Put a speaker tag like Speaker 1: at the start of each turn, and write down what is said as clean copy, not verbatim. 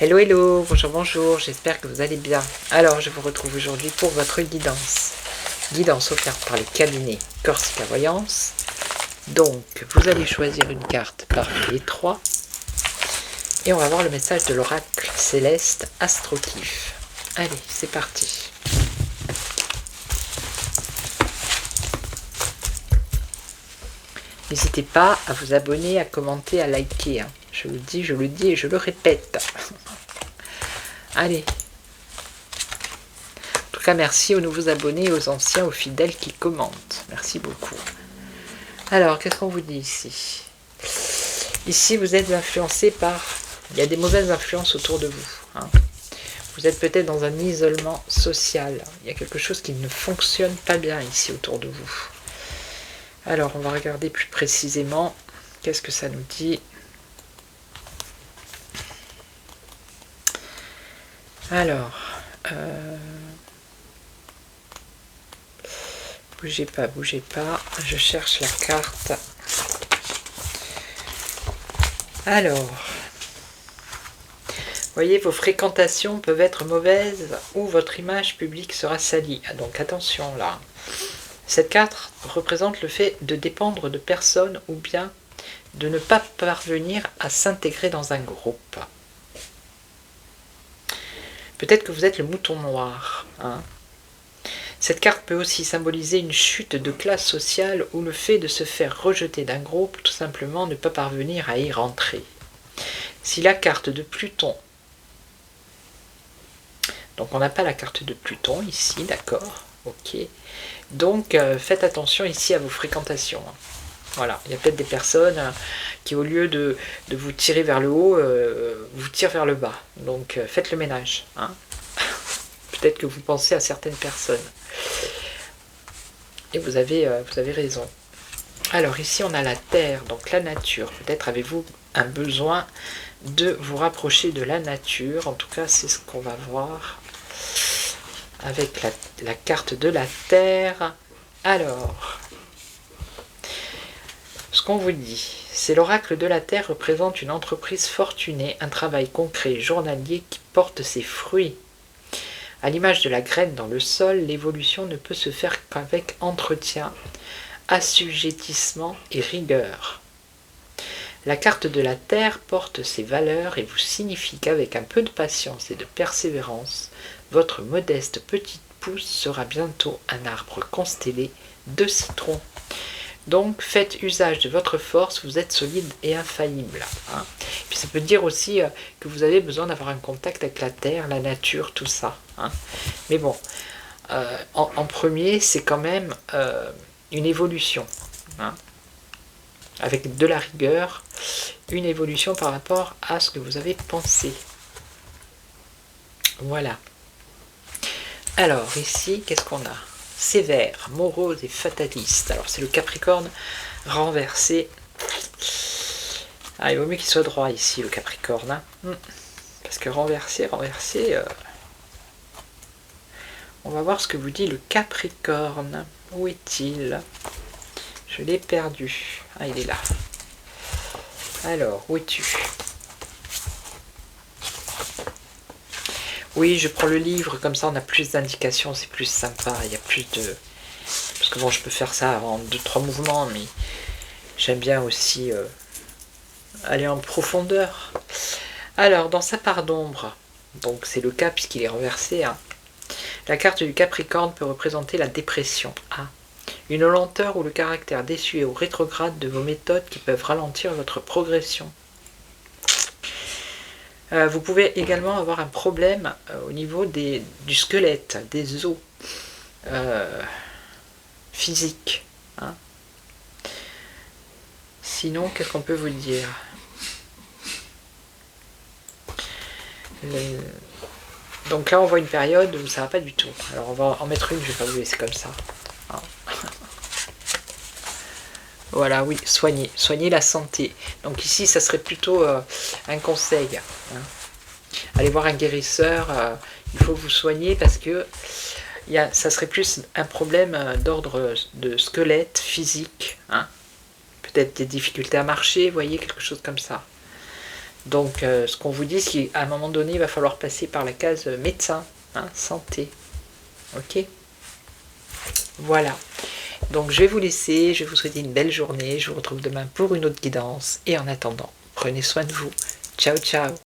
Speaker 1: Hello, hello, bonjour, bonjour, j'espère que vous allez bien. Alors, je vous retrouve aujourd'hui pour votre guidance. Guidance offerte par le cabinet Corsica Voyance. Donc, vous allez choisir une carte parmi les trois. Et on va voir le message de l'oracle céleste Astrokif. Allez, c'est parti. N'hésitez pas à vous abonner, à commenter, à liker. Je le dis et je le répète. Allez. En tout cas, merci aux nouveaux abonnés, aux anciens, aux fidèles qui commentent. Merci beaucoup. Alors, qu'est-ce qu'on vous dit ici? Ici, vous êtes influencé par... Il y a des mauvaises influences autour de vous. Vous êtes peut-être dans un isolement social. Il y a quelque chose qui ne fonctionne pas bien ici autour de vous. Alors, on va regarder plus précisément. Qu'est-ce que ça nous dit? Alors, bougez pas, je cherche la carte. Alors, voyez, vos fréquentations peuvent être mauvaises ou votre image publique sera salie. Donc attention là. Cette carte représente le fait de dépendre de personnes ou bien de ne pas parvenir à s'intégrer dans un groupe. Peut-être que vous êtes le mouton noir. Cette carte peut aussi symboliser une chute de classe sociale ou le fait de se faire rejeter d'un groupe, tout simplement ne pas parvenir à y rentrer. Si la carte de Pluton, donc on n'a pas la carte de Pluton ici, d'accord, ok, donc faites attention ici à vos fréquentations. Voilà, il y a peut-être des personnes qui au lieu de vous tirer vers le haut, vous tirent vers le bas, donc faites le ménage. Peut-être que vous pensez à certaines personnes. Et vous avez raison. Alors ici on a la terre, donc la nature. Peut-être avez-vous un besoin de vous rapprocher de la nature. En tout cas c'est ce qu'on va voir avec la carte de la terre. Alors, ce qu'on vous dit, c'est l'oracle de la terre représente une entreprise fortunée, un travail concret journalier qui porte ses fruits. À l'image de la graine dans le sol, l'évolution ne peut se faire qu'avec entretien, assujettissement et rigueur. La carte de la terre porte ses valeurs et vous signifie qu'avec un peu de patience et de persévérance, votre modeste petite pousse sera bientôt un arbre constellé de citrons. Donc faites usage de votre force, vous êtes solide et infaillible. Puis ça peut dire aussi que vous avez besoin d'avoir un contact avec la terre, la nature, tout ça. Mais bon, en premier, c'est quand même une évolution. Avec de la rigueur, une évolution par rapport à ce que vous avez pensé. Voilà. Alors ici, qu'est-ce qu'on a? Sévère, morose et fataliste. Alors c'est le Capricorne renversé. Il vaut mieux qu'il soit droit ici, le Capricorne. Parce que renversé, on va voir ce que vous dit le Capricorne. Où est-il? Je l'ai perdu. Il est là. Alors, où es-tu? Oui, je prends le livre, comme ça on a plus d'indications, c'est plus sympa, il y a plus de... Parce que bon, je peux faire ça en 2-3 mouvements, mais j'aime bien aussi aller en profondeur. Alors, dans sa part d'ombre, donc c'est le cas puisqu'il est renversé, la carte du Capricorne peut représenter la dépression. Une lenteur ou le caractère déçu ou rétrograde de vos méthodes qui peuvent ralentir votre progression. Vous pouvez également avoir un problème au niveau du squelette, des os physiques. Sinon, qu'est-ce qu'on peut vous dire? Donc là, on voit une période où ça va pas du tout. Alors on va en mettre une, je vais pas vous laisser comme ça. Voilà, oui, soigner la santé. Donc ici, ça serait plutôt un conseil. Allez voir un guérisseur, il faut vous soigner parce que ça serait plus un problème d'ordre de squelette, physique. Peut-être des difficultés à marcher, vous voyez, quelque chose comme ça. Donc ce qu'on vous dit, c'est qu'à un moment donné, il va falloir passer par la case médecin, hein, santé. Ok? Voilà. Donc je vais vous laisser, je vais vous souhaiter une belle journée, je vous retrouve demain pour une autre guidance, et en attendant, prenez soin de vous. Ciao ciao.